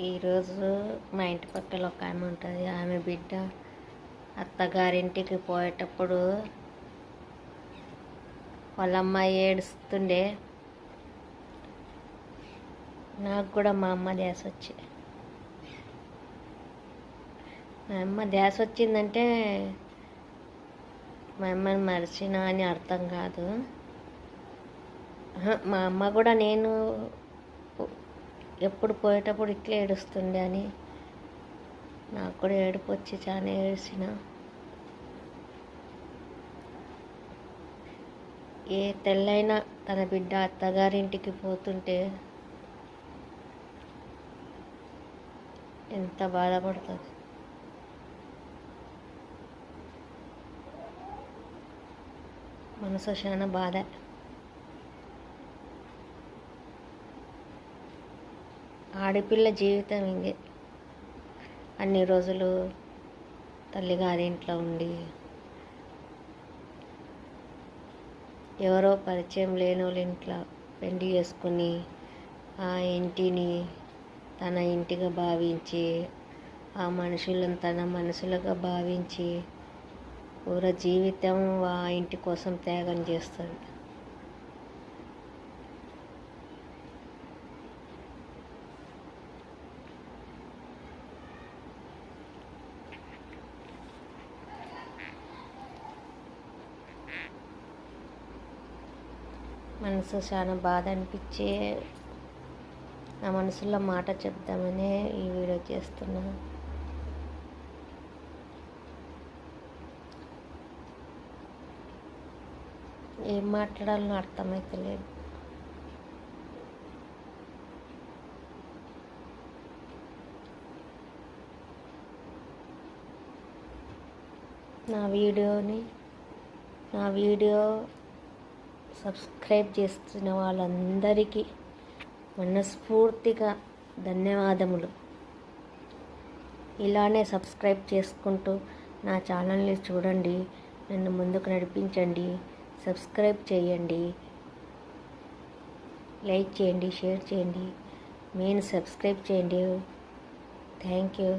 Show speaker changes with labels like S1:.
S1: ఈరోజు మా ఇంటి పక్కల ఒక ఆమె ఉంటుంది. ఆమె బిడ్డ అత్తగారింటికి పోయేటప్పుడు వాళ్ళ అమ్మాయి ఏడుస్తుండే. నాకు కూడా మా అమ్మ ధ్యాస వచ్చిందంటే మా అమ్మని మరిచినా అని అర్థం కాదు. మా అమ్మ కూడా నేను ఎప్పుడు పోయేటప్పుడు ఇట్లా ఏడుస్తుండే అని నాకు కూడా ఏడుపు వచ్చి చాలా ఏడ్చిన. ఏ తెల్లైనా తన బిడ్డ అత్తగారింటికి పోతుంటే ఎంత బాధపడుతుంది. మనసు చాలా బాధ. ఆడపిల్ల జీవితం ఇంకే అన్ని రోజులు తల్లిగారింట్లో ఉండి ఎవరో పరిచయం లేని వాళ్ళ ఇంట్లో పెళ్లి చేసుకుని ఆ ఇంటిని తన ఇంటిగా భావించి ఆ మనుషులను తన మనసులుగా భావించి పూర జీవితం ఆ ఇంటి కోసం త్యాగం చేస్తుంది. మనసు చాలా బాధ అనిపించి నా మనసులో మాట చెప్దామనే ఈ వీడియో చేస్తున్నా. ఏం మాట్లాడాలో అర్థమవుతలేదు. నా వీడియో సబ్స్క్రైబ్ చేస్తున్న వాళ్ళందరికీ మనస్ఫూర్తిగా ధన్యవాదములు. ఇలానే సబ్స్క్రైబ్ చేసుకుంటూ నా ఛానల్ని చూడండి, నన్ను ముందుకు నడిపించండి. సబ్స్క్రైబ్ చేయండి, లైక్ చేయండి, షేర్ చేయండి, మెయిన్ సబ్స్క్రైబ్ చేయండి. Thank you.